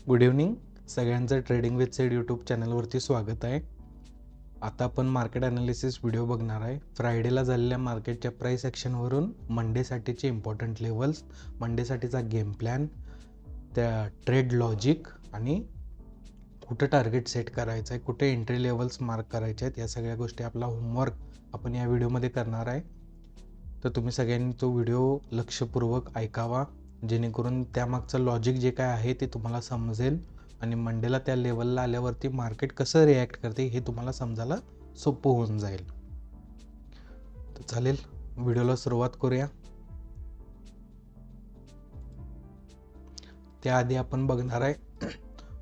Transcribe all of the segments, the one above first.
Good evening सगळ्यांचं trading with sed YouTube चॅनलवरती स्वागत आहे. आता आपण मार्केट ॲनालिसिस व्हिडिओ बघणार आहे. फ्रायडेला झालेल्या मार्केटच्या प्राईस ॲक्शनवरून मंडेसाठीचे इम्पॉर्टंट लेवल्स, मंडेसाठीचा गेम प्लॅन, त्या ट्रेड लॉजिक आणि कुठं टार्गेट सेट करायचं आहे, कुठे एंट्री लेवल्स मार्क करायचे आहेत, या सगळ्या गोष्टी आपला होमवर्क आपण या व्हिडिओमध्ये करणार आहे. तर तुम्ही सगळ्यांनी तो व्हिडिओ लक्षपूर्वक ऐकावा, जेणेकरून त्यामागचं लॉजिक जे काय आहे ते तुम्हाला समजेल आणि मंडेला त्या लेवलला आल्यावरती मार्केट कसं रिॲक्ट करते हे तुम्हाला समजायला सोपं होऊन जाईल. तर चालेल, व्हिडिओला सुरुवात करूया. त्याआधी आपण बघणार आहे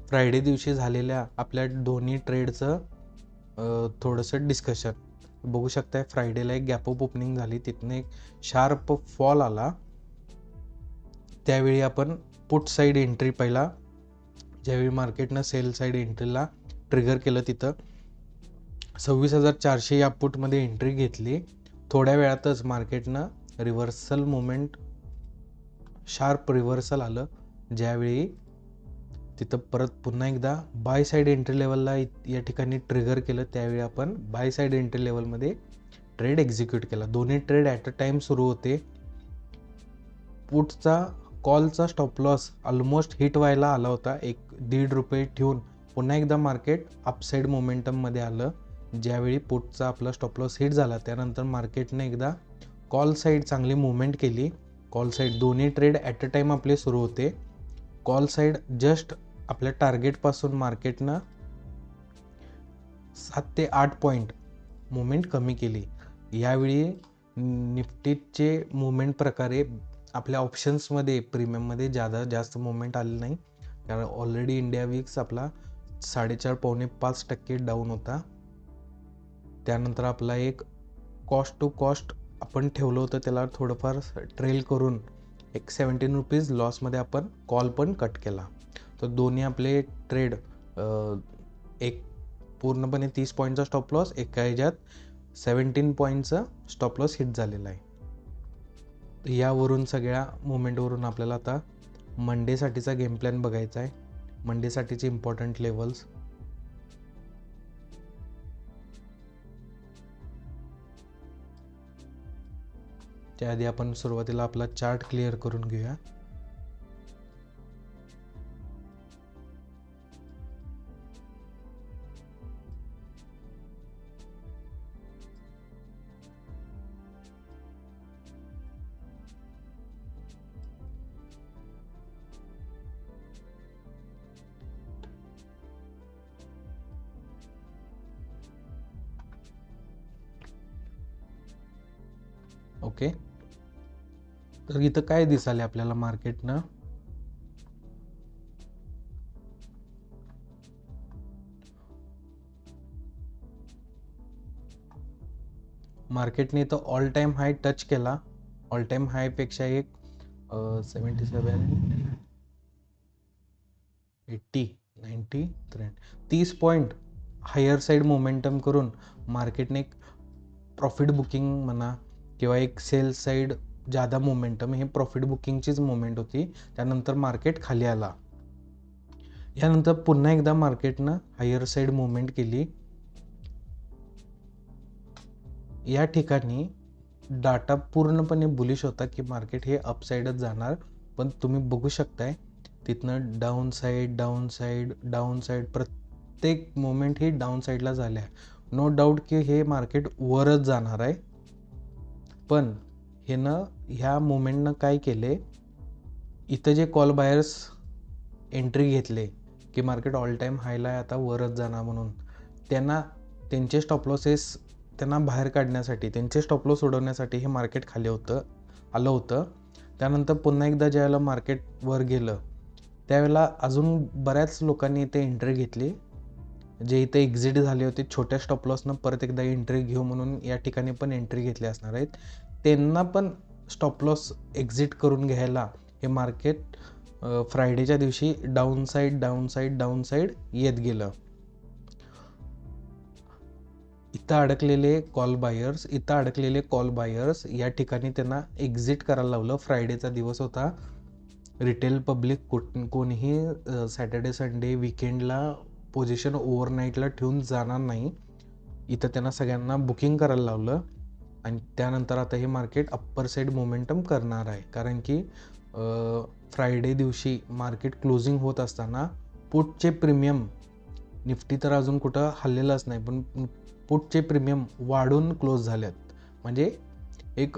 फ्रायडे दिवशी झालेल्या आपल्या दोन्ही ट्रेडचं थोडंसं डिस्कशन. बघू शकताय फ्रायडेला एक गॅप अप ओपनिंग झाली, तिथनं एक शार्प फॉल आला. त्यावेळी आपण पुट साईड एंट्री पहिला, ज्यावेळी मार्केटनं सेल साईड एंट्रीला ट्रिगर केलं तिथं 26,400 या पुटमध्ये एंट्री घेतली. थोड्या वेळातच मार्केटनं रिव्हर्सल मुवमेंट, शार्प रिव्हर्सल आलं, ज्यावेळी तिथं परत पुन्हा एकदा बाय साईड एंट्री लेवलला या ठिकाणी ट्रिगर केलं. त्यावेळी आपण बाय साईड एंट्री लेवलमध्ये ट्रेड एक्झिक्यूट केला. दोन्ही ट्रेड ॲट अ टाईम सुरू होते. पुटचा कॉलचा स्टॉप लॉस ऑलमोस्ट हिट व्हायला आला होता. ₹1.5 ठेवून पुन्हा एकदा मार्केट अपसाईड मोमेंटममध्ये आलं. ज्यावेळी पुटचा आपला स्टॉप लॉस हिट झाला, त्यानंतर मार्केटने एकदा कॉल साईड चांगली मुवमेंट केली. कॉल साईड दोन्ही ट्रेड ॲट अ टाईम आपले सुरू होते. कॉल साईड जस्ट आपल्या टार्गेटपासून मार्केटनं 7 ते 8 पॉईंट मुवमेंट कमी केली. यावेळी निफ्टीचे मुवमेंट प्रकारे आपल्या ऑप्शन्समध्ये प्रीमियममध्ये जास्त मुवमेंट आली नाही, कारण ऑलरेडी इंडिया विक्स आपला 4.5-5% डाऊन होता. त्यानंतर आपला एक कॉस्ट टू कॉस्ट आपण ठेवलं होतं, त्याला थोडंफार ट्रेल करून एक ₹17 लॉसमध्ये आपण कॉल पण कट केला. तर दोन्ही आपले ट्रेड एक पूर्णपणे 30 पॉईंटचा स्टॉप लॉस, एका ह्याच्यात 17 पॉईंटचा स्टॉप लॉस हिट झालेला आहे. यावरून सगळ्या मुवमेंटवरून आपल्याला आता मंडेसाठीचा गेम प्लॅन बघायचा आहे. मंडेसाठीचे इम्पॉर्टंट लेवल्स. त्याआधी आपण सुरुवातीला आपला चार्ट क्लिअर करून घेऊया. ओके, तर इथं काय दिसाले आपल्याला मार्केटनं, मार्केटने इथं ऑल टाईम हाय टच केला. ऑल टाईम हायपेक्षा एक 77, 80, 90, 30 पॉईंट हायर साईड मोमेंटम करून मार्केटने एक प्रॉफिट बुकिंग म्हणा किंवा एक सेल साईड जादा मोमेंटम, हे प्रॉफिट बुकिंगचीच मोमेंट होती. त्यानंतर मार्केट खाली आला. यानंतर पुन्हा एकदा मार्केटनं हायर साईड मुवमेंट केली. या ठिकाणी डाटा पूर्णपणे बुलिश होता की मार्केट हे अपसाईडच जाणार, पण तुम्ही बघू शकताय तिथनं down side, down side, down side, प्रत्येक मोमेंट ही डाऊन साईडला झाल्या. नो डाऊट की हे मार्केट वरच जाणार आहे, पण ह्या मोमेंटनं काय केले, इथं जे कॉल बायर्स एंट्री घेतले की मार्केट ऑल टाईम हायला आहे, आता वरच जाणार म्हणून, त्यांचे स्टॉप लॉसेस त्यांना बाहेर काढण्यासाठी, त्यांचे स्टॉप लॉस उडवण्यासाठी हे मार्केट खाली आलं होतं. त्यानंतर पुन्हा एकदा ज्यावेळेला मार्केट वर गेलं, त्यावेळेला अजून बऱ्याच लोकांनी इथे एंट्री घेतली. जे इथे एक्झिट झाले होते छोट्या स्टॉप लॉसनं परत एकदा एंट्री घेऊ म्हणून या ठिकाणी पण एंट्री घेतली असणार आहेत. त्यांना पण स्टॉप लॉस एक्झिट करून घ्यायला हे मार्केट फ्रायडेच्या दिवशी डाऊन साईड येत गेलं. इथं अडकलेले कॉल बायर्स या ठिकाणी त्यांना एक्झिट करायला लावलं. फ्रायडेचा दिवस होता, रिटेल पब्लिक कोणीही सॅटर्डे संडे विकेंडला पोझिशन ओव्हरनाईटला ठेवून जाणार नाही. इथं त्यांना सगळ्यांना बुकिंग करायला लावलं आणि त्यानंतर आता हे मार्केट अप्पर साईड मोमेंटम करणार आहे. कारण की फ्रायडे दिवशी मार्केट क्लोजिंग होत असताना पुटचे प्रीमियम, निफ्टी तर अजून कुठं हल्लेलंच नाही, पण पुटचे प्रीमियम वाढून क्लोज झालेत. म्हणजे एक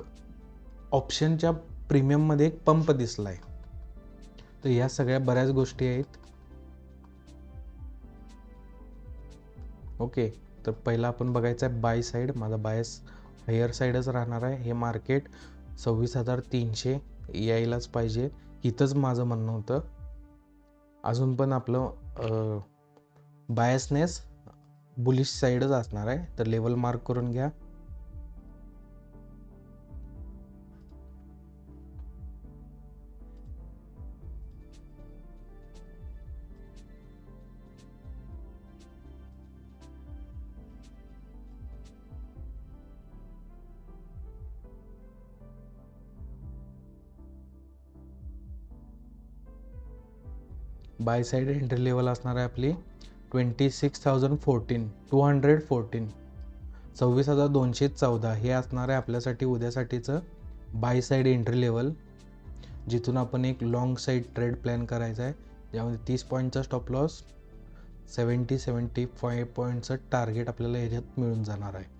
ऑप्शनच्या प्रीमियममध्ये एक पंप दिसला आहे. तर ह्या सगळ्या बऱ्याच गोष्टी आहेत. ओके, तर पहिला आपण बघायचं आहे बाय साईड. माझा बायस हायर साईडच राहणार आहे. हे मार्केट 26,300 यायलाच पाहिजे, इथंच माझं म्हणणं होतं. अजून पण आपलं बायसनेस बुलिश साईडच असणार आहे. तर लेवल मार्क करून घ्या. बाय साईड एंट्री लेवल असणार आहे आपली 26,014 214 26,214 हे असणार आहे आपल्यासाठी उद्यासाठीचं बाय साईड एंट्री लेवल, जिथून आपण एक लॉंग साईड ट्रेड प्लॅन करायचा आहे, ज्यामध्ये 30 पॉईंटचा स्टॉप लॉस, 75 पॉईंटचं टार्गेट आपल्याला ह्याच्यात मिळून जाणार आहे.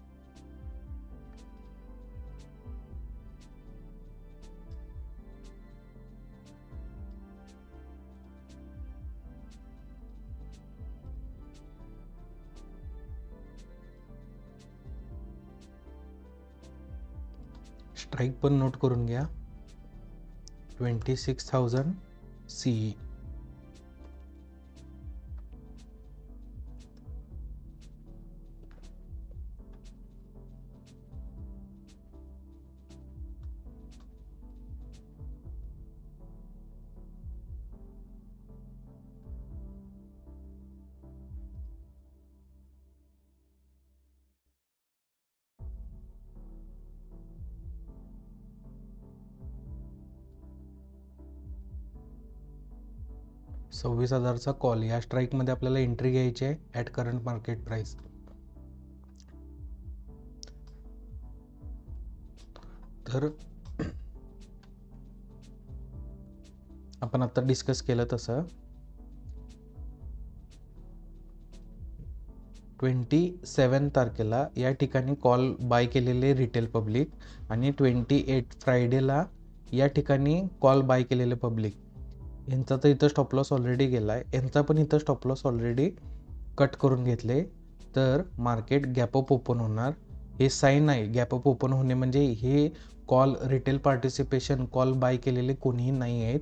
स्ट्राईक पण नोट करून घ्या, 26,000 CE. $26,000चा कॉल. या स्ट्राईकमध्ये आपल्याला एंट्री घ्यायची आहे ॲट करंट मार्केट प्राइस. तर आपण आता डिस्कस केलं तसं 27 तारखेला या ठिकाणी कॉल बाय केलेले रिटेल पब्लिक आणि 28 फ्रायडेला या ठिकाणी कॉल बाय केलेले पब्लिक, यांचा तर इथं स्टॉप लॉस ऑलरेडी गेला आहे, यांचा पण इथं स्टॉप लॉस ऑलरेडी कट करून घेतले. तर मार्केट गॅपअप ओपन होणार. हे साईन आहे. गॅपअप ओपन होणे म्हणजे हे call retail participation call buy केलेले कोणीही नाही आहेत.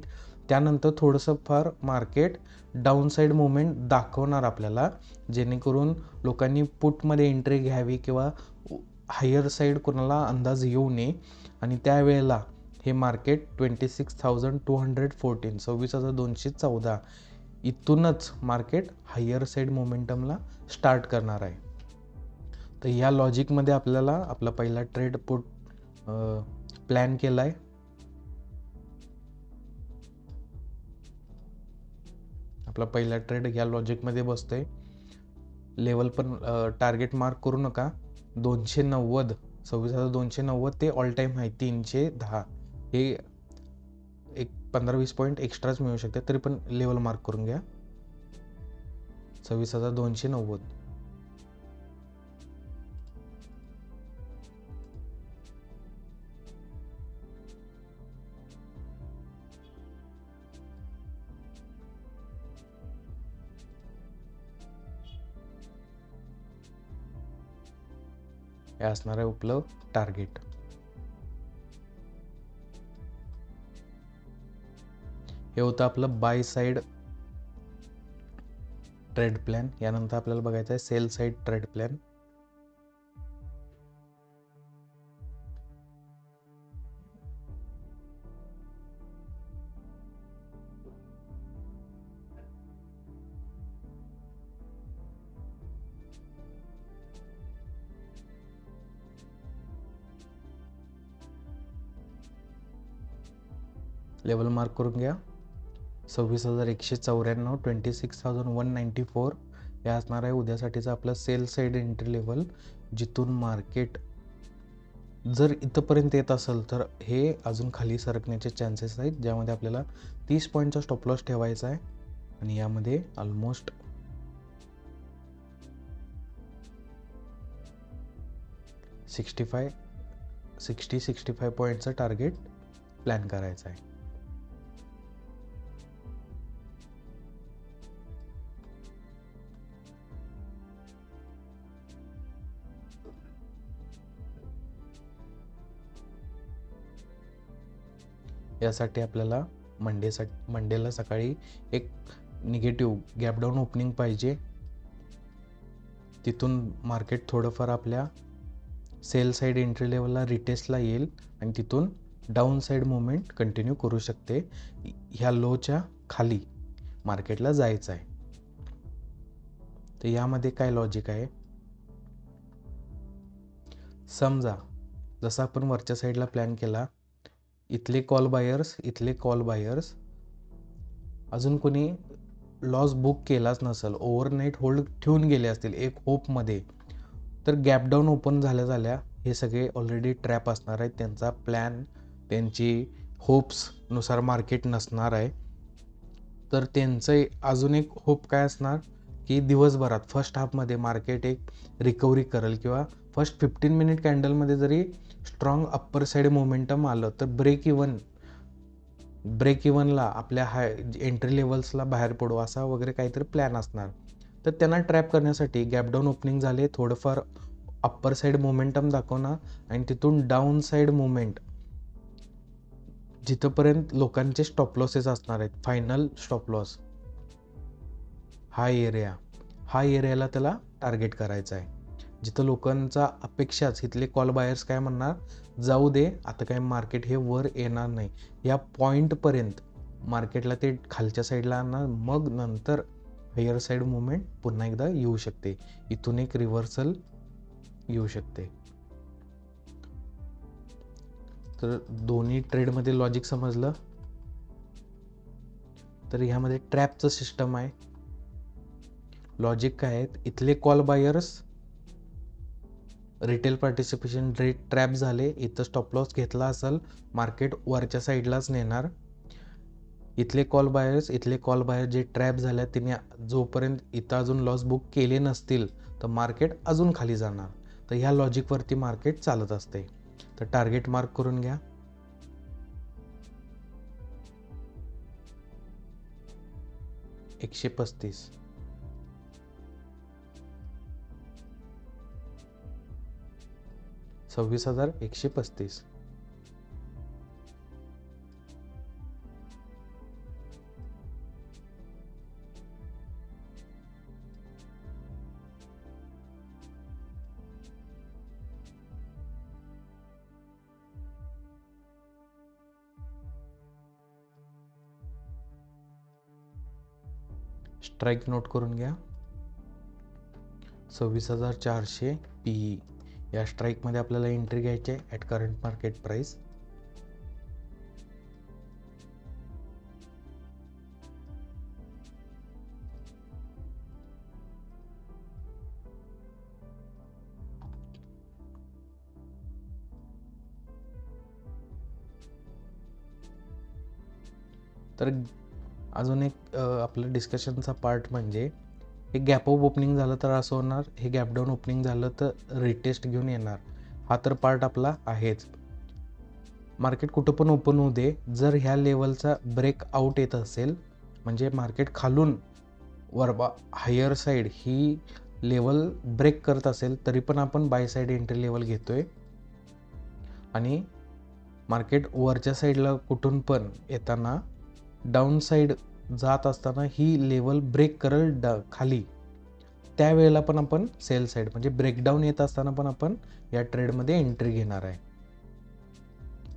त्यानंतर थोडंसं फार मार्केट डाऊन साईड मुवमेंट दाखवणार आपल्याला, जेणेकरून लोकांनी पुटमध्ये एंट्री घ्यावी किंवा हायर साईड कोणाला अंदाज येऊ नये. आणि त्यावेळेला हे मार्केट 26,214 26,214 इथूनच मार्केट हायर साईड मोमेंटमला स्टार्ट करणार आहे. तर या लॉजिकमध्ये आपल्याला आपला पहिला ट्रेड पुट प्लॅन केला आहे. आपला पहिला ट्रेड या लॉजिकमध्ये बसतोय. लेवल पण टार्गेट मार्क करू नका. 290 26,290 ते ऑल टाईम आहे 310. हे एक 15-20 पॉईंट एक्स्ट्राच मिळू शकते, तरी पण लेवल मार्क करून घ्या 26,290. हे असणार आहे उपलब्ध टार्गेट. हे होतं आपलं बाय साईड ट्रेड प्लॅन. यानंतर आपल्याला बघायचं आहे sell side trade plan. Level mark करून घ्या 26,194 26,194 हे असणार आहे उद्यासाठीचा आपला सेल साईड एंट्री लेवल, जिथून मार्केट जर इथंपर्यंत येत असेल तर हे अजून खाली सरकण्याचे चान्सेस आहेत, ज्यामध्ये आपल्याला 30 पॉईंटचा स्टॉप लॉस ठेवायचा आहे. आणि यामध्ये ऑलमोस्ट 65 पॉईंटचं टार्गेट प्लॅन करायचं आहे. यासाठी आपल्याला मंडेला सकाळी एक निगेटिव्ह गॅपडाऊन ओपनिंग पाहिजे, तिथून मार्केट थोडंफार आपल्या सेल साईड एंट्री लेवलला रिटेस्टला येईल आणि तिथून डाऊन साईड मुवमेंट कंटिन्यू करू शकते. ह्या लोच्या खाली मार्केटला जायचं आहे. तर यामध्ये काय लॉजिक आहे, समजा जसं आपण वरच्या साईडला प्लॅन केला, इथले कॉल बायर्स अजून कोणी लॉस बुक केलाच नसेल, ओव्हरनाईट होल्ड ठेवून गेले असतील एक होपमध्ये, तर गॅपडाऊन ओपन झाल्या हे सगळे ऑलरेडी ट्रॅप असणार आहेत. त्यांचा प्लॅन, त्यांची होप्सनुसार मार्केट नसणार आहे. तर त्यांचं अजून एक होप काय असणार की दिवसभरात फर्स्ट हाफमध्ये मार्केट एक रिकव्हरी करेल, किंवा फर्स्ट 15 मिनिट कॅन्डलमध्ये जरी स्ट्रॉंग अप्पर साईड मोमेंटम आलं तर ब्रेक इव्हनला आपल्या एंट्री लेवल्सला बाहेर पडू, असा वगैरे काहीतरी प्लॅन असणार. तर त्यांना ट्रॅप करण्यासाठी गॅपडाऊन ओपनिंग झाले, थोडंफार अप्पर साईड मोमेंटम दाखवणार आणि तिथून डाऊन साईड मुवमेंट जिथपर्यंत लोकांचे स्टॉप लॉसेस असणार आहेत, फायनल स्टॉप लॉस हा एरियाला त्याला टार्गेट करायचा आहे. जिथं लोकांचा अपेक्षाच, इथले कॉल बायर्स काय म्हणणार, जाऊ दे आता काय मार्केट हे वर येणार नाही, या पॉईंटपर्यंत मार्केटला ते खालच्या साईडला आणणार, मग नंतर हायर साईड मुवमेंट पुन्हा एकदा येऊ शकते, इथून एक रिव्हर्सल येऊ शकते. तर दोन्ही ट्रेडमध्ये लॉजिक समजलं. तर ह्यामध्ये ट्रॅपचं सिस्टम आहे. लॉजिक काय आहेत, इथले call buyers retail participation rate trap झाले, इथं स्टॉप लॉस घेतला असेल, मार्केट वरच्या साईडलाच नेणार. इथले कॉल बायर्स जे ट्रॅप झाल्या, तिने जोपर्यंत इथं अजून लॉस बुक केले नसतील तर मार्केट अजून खाली जाणार. तर ह्या लॉजिकवरती मार्केट चालत असते. तर टार्गेट मार्क करून घ्या. $135. $26,135. स्ट्राईक नोट करून घ्या. 26,400 PE या स्ट्राईकमध्ये आपल्याला एंट्री घ्यायची आहे ॲट करंट मार्केट प्राइस. तर अजून एक आपलं डिस्कशनचा पार्ट म्हणजे हे गॅप अप ओपनिंग झालं तर असं होणार, हे गॅपडाऊन ओपनिंग झालं तर रिटेस्ट घेऊन येणार, हा तर पार्ट आपला आहेच. मार्केट कुठं पण ओपन होऊ दे, जर ह्या लेवलचा ब्रेक आउट येत असेल, म्हणजे मार्केट खालून हायर साईड ही लेवल ब्रेक करत असेल, तरी पण आपण बाय साईड एंट्री लेवल घेतोय. आणि मार्केट वरच्या साईडला कुठून पण येताना डाऊन साईड जात असताना ही लेवल ब्रेक करेल खाली, त्यावेळेला पण आपण सेल साईड म्हणजे ब्रेकडाऊन येत असताना पण आपण या ट्रेडमध्ये एंट्री घेणार आहे.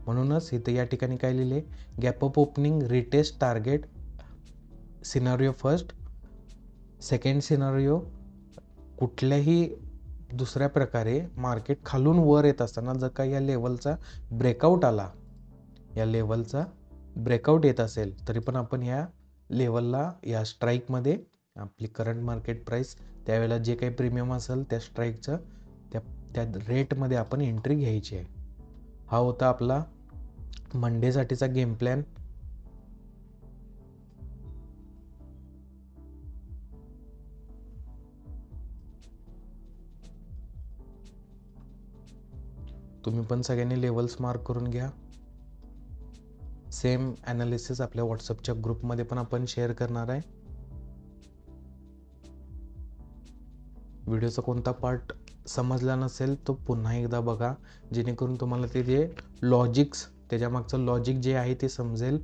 म्हणूनच इथं या ठिकाणी काय लिहिले, gap up opening retest target scenario first. Second scenario, कुठल्याही दुसऱ्या प्रकारे मार्केट खालून वर येत असताना जर का या लेवलचा ब्रेकआउट आला, या लेवलचा ब्रेकआउट येत असेल, तरी पण आपण ह्या लेवलला या स्ट्राईकमध्ये आपली करंट मार्केट प्राईस त्यावेळेला जे काही प्रीमियम असेल त्या स्ट्राईकचं त्या रेटमध्ये आपण एंट्री घ्यायची आहे. हा होता आपला मंडेसाठीचा गेम प्लॅन. तुम्ही पण सगळ्यांनी लेवल्स मार्क करून घ्या. सेम ॲनालिसिस आपल्या व्हॉट्सअपच्या ग्रुपमध्ये पण आपण शेअर करणार आहे. व्हिडिओचा कोणता पार्ट समजला नसेल तो पुन्हा एकदा बघा, जेणेकरून तुम्हाला ते जे लॉजिक्स त्याच्या मागचं लॉजिक जे आहे ते समजेल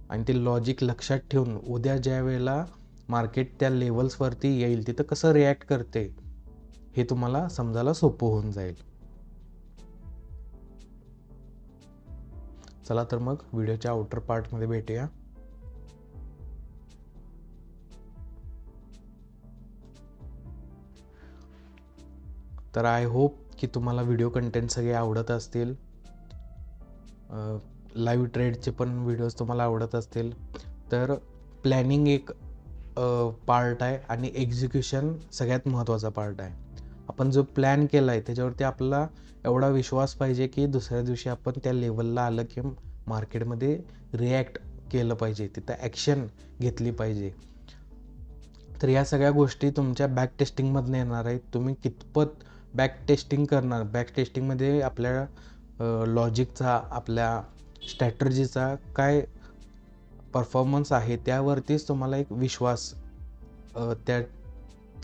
आणि ते लॉजिक लक्षात ठेवून उद्या ज्या वेळेला मार्केट त्या लेवल्सवरती येईल तिथं कसं रिॲक्ट करते हे तुम्हाला समजायला सोपं होऊन जाईल. चला तर मग व्हिडिओच्या आउटर पार्टमध्ये भेटूया. तर आय होप की तुम्हाला व्हिडिओ कंटेंट सगळे आवडत असतील. लाईव्ह ट्रेडचे पण व्हिडिओज तुम्हाला आवडत असतील. तर प्लॅनिंग एक पार्ट आहे आणि एक्झिक्युशन सगळ्यात महत्त्वाचा पार्ट आहे. आपण जो प्लॅन केला आहे त्याच्यावरती आपला एवढा विश्वास पाहिजे की दुसऱ्या दिवशी आपण त्या लेवलला आलं की मार्केटमध्ये रिॲक्ट केलं पाहिजे, तिथं ॲक्शन घेतली पाहिजे. तर या सगळ्या गोष्टी तुमच्या बॅक टेस्टिंगमधून येणार आहेत. तुम्ही कितपत बॅक टेस्टिंग करणार, बॅक टेस्टिंगमध्ये आपल्या लॉजिकचा, आपल्या स्ट्रॅटर्जीचा काय परफॉर्मन्स आहे त्यावरतीच तुम्हाला एक विश्वास त्या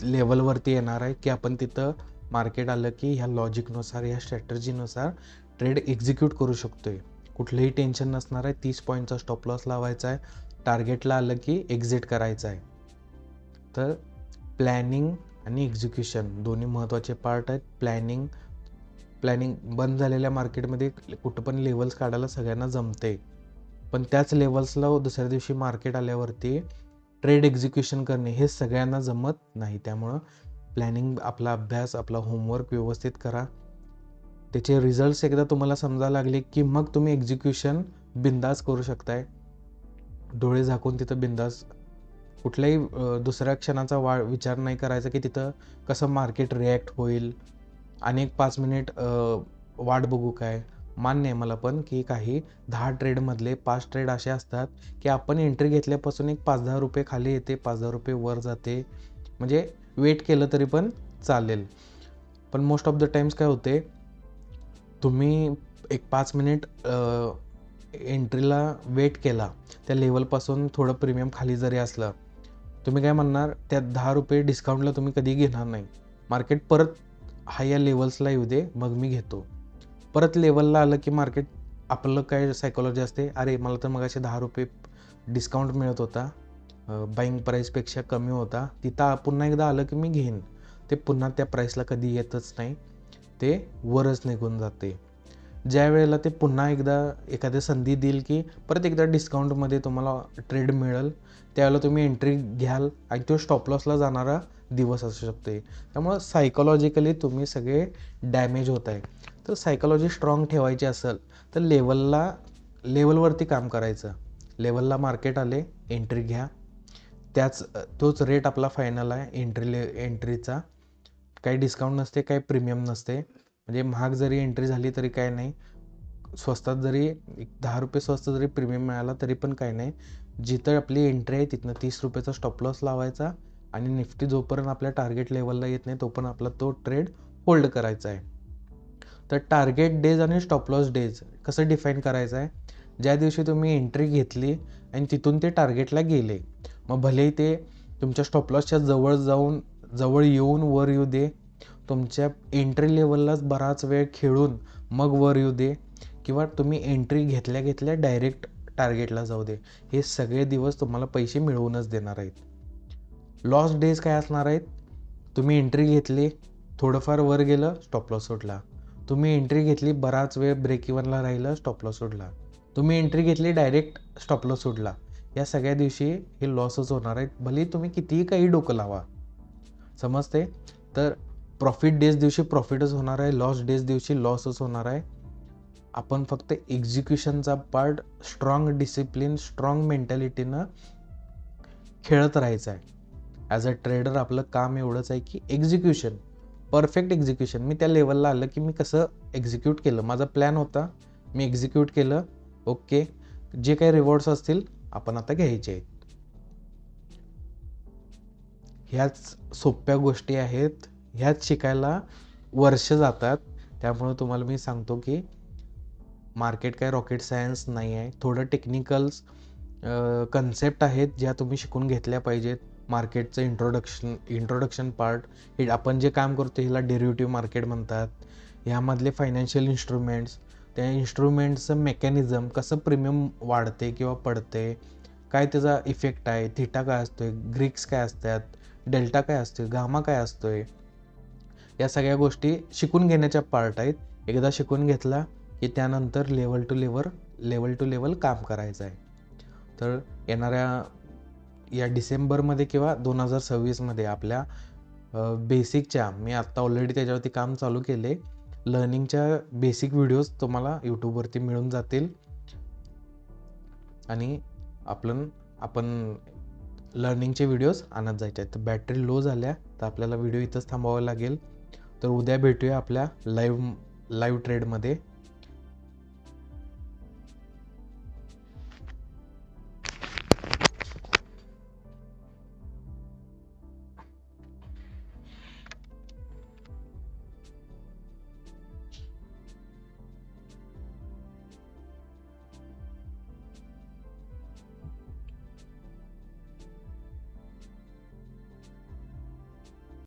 लेवलवरती येणार आहे की आपण तिथं मार्केट आलं की ह्या लॉजिकनुसार, ह्या स्ट्रॅटर्जीनुसार ट्रेड एक्झिक्यूट करू शकतो आहे. कुठलंही टेन्शन नसणार आहे. 30 पॉईंटचा स्टॉप लॉस लावायचा आहे, टार्गेटला आलं की एक्झिट करायचं आहे. तर प्लॅनिंग आणि एक्झिक्युशन दोन्ही महत्त्वाचे पार्ट आहेत. प्लॅनिंग बंद झालेल्या मार्केटमध्ये कुठं पण लेवल्स काढायला सगळ्यांना जमते, पण त्याच लेवल्सला दुसऱ्या दिवशी मार्केट आल्यावरती ट्रेड एक्झिक्युशन करणे हे सगळ्यांना जमत नाही. त्यामुळं प्लॅनिंग, आपला अभ्यास, आपला होमवर्क व्यवस्थित करा. त्याचे रिझल्ट्स एकदा तुम्हाला समजायला लागले की मग तुम्ही एक्झिक्युशन बिंदास करू शकताय. डोळे झाकून तिथं बिंदास कुठल्याही दुसऱ्या क्षणाचा विचार नाही करायचा की तिथं कसं मार्केट रिॲक्ट होईल, अनेक 5 मिनिट वाट बघू काय. मान्य आहे मला पण की काही 10 ट्रेडमधले 5 ट्रेड असे असतात की आपण एंट्री घेतल्यापासून एक 5-10 रुपये खाली येते, 5-10 रुपये वर जाते, म्हणजे वेट केलं तरी पण चालेल. पण मोस्ट ऑफ द टाइम्स काय होते, तुम्ही एक 5 मिनिट एंट्रीला वेट केला, त्या लेवलपासून थोडं प्रीमियम खाली जरी असलं, तुम्ही काय म्हणणार, त्या 10 रुपये डिस्काउंटला तुम्ही कधी घेणार नाही. मार्केट परत हाय या लेवल्सला येऊ दे मग मी घेतो. परत लेवलला आलं की मार्केट, आपलं काय सायकोलॉजी असते, अरे मला तर मग असे 10 रुपये डिस्काउंट मिळत होता, बाईंग प्राईसपेक्षा कमी होता, तिथं पुन्हा एकदा आलं की मी घेईन. ते पुन्हा त्या प्राईसला कधी येतच नाही, ते वरच निघून जाते. ज्या वेळेला ते पुन्हा एकदा एखादी संधी देईल की परत एकदा डिस्काउंटमध्ये तुम्हाला ट्रेड मिळेल, त्यावेळेला तुम्ही एंट्री घ्याल आणि तो स्टॉप लॉसला जाणारा दिवस असू शकते. त्यामुळं सायकोलॉजिकली तुम्ही सगळे डॅमेज होत आहे. तर सायकोलॉजी स्ट्रॉंग ठेवायची असेल तर लेवलवरती काम करायचं. लेवलला मार्केट आले, एंट्री घ्या. तोच रेट आपला फायनल आहे एंट्रीचा. काही डिस्काउंट नसते, काही प्रीमियम नसते. म्हणजे महाग जरी एंट्री झाली तरी काय नाही, स्वस्तात जरी 10 रुपये स्वस्त जरी प्रीमियम मिळाला तरी पण काय नाही. जिथं आपली एंट्री आहे तिथनं 30 रुपयाचा स्टॉप लॉस लावायचा आणि निफ्टी जोपर्यंत आपल्या टार्गेट लेवलला येत नाही तोपर्यंत आपला तो ट्रेड होल्ड करायचा आहे. तर टार्गेट डेज आणि स्टॉप लॉस डेज कसं डिफाईन करायचं आहे, ज्या दिवशी तुम्ही एंट्री घेतली आणि तिथून ते टार्गेटला गेले, मग भलेही ते तुमच्या स्टॉप लॉसच्या जवळ येऊन वर येऊ दे, तुमच्या एंट्री लेवललाच बराच वेळ खेळून मग वर येऊ दे, किंवा तुम्ही एंट्री घेतल्या डायरेक्ट टार्गेटला जाऊ दे, हे सगळे दिवस तुम्हाला पैसे मिळवूनच देणार आहेत. लॉस डेज काय असणार आहेत, तुम्ही एंट्री घेतली, थोडंफार वर गेलं, स्टॉप लॉस सोडला. तुम्ही एंट्री घेतली, बराच वेळ ब्रेक इव्हनला राहिलं, स्टॉप लॉस सोडला. तुम्ही एंट्री घेतली, डायरेक्ट स्टॉप लॉस सोडला. या सगळ्या दिवशी हे लॉसच होणार आहेत, भले तुम्ही कितीही काही डोकं लावा. समजते? तर प्रॉफिट डेज दिवशी प्रॉफिटच होणार आहे, लॉस डेज दिवशी लॉसच होणार आहे. आपण फक्त एक्झिक्युशनचा पार्ट स्ट्रॉंग डिसिप्लिन, स्ट्रॉंग मेंटॅलिटीनं खेळत राहायचं आहे. ॲज अ ट्रेडर आपलं काम एवढंच आहे की एक्झिक्युशन, परफेक्ट एक्झिक्युशन. मी त्या लेवलला आलं की मी कसं एक्झिक्यूट केलं, माझा प्लॅन होता, मी एक्झिक्यूट केलं. ओके, जे काही रिवॉर्ड्स असतील आपण आता घ्यायचे आहेत. ह्याच सोप्या गोष्टी आहेत, ह्याच शिकायला वर्ष जातात. त्यामुळं तुम्हाला मी सांगतो की मार्केट काय रॉकेट सायन्स नाही आहे. थोडं टेक्निकल्स कन्सेप्ट आहेत ज्या तुम्ही शिकून घेतल्या पाहिजेत. मार्केटचं इंट्रोडक्शन पार्ट, हे आपण जे काम करतो ह्याला डेरिव्हेटिव्ह मार्केट म्हणतात. ह्यामधले फायनान्शियल इन्स्ट्रुमेंट्स, त्या इन्स्ट्रुमेंट्सचं मेकॅनिझम, कसं प्रीमियम वाढते किंवा पडते, काय त्याचा इफेक्ट आहे, थिटा काय असतोय, ग्रीक्स काय असतात, डेल्टा काय असतोय, गामा काय असतोय, या सगळ्या गोष्टी शिकून घेण्याच्या पार्ट आहेत. एकदा शिकून घेतला की त्यानंतर लेवल टू लेवल काम करायचं आहे. तर येणाऱ्या या डिसेंबरमध्ये किंवा 2026मध्ये आपल्या बेसिकच्या, मी आत्ता ऑलरेडी त्याच्यावरती काम चालू केले, लर्निंगच्या बेसिक व्हिडिओज तुम्हाला यूट्यूबवरती मिळून जातील. आणि आपण लर्निंगचे व्हिडिओज आणत जायचे आहेत. तर बॅटरी लो झाल्या तर आपल्याला व्हिडिओ इथंच थांबवावा लागेल. तर उद्या भेटूया आपल्या लाईव्ह ट्रेडमध्ये.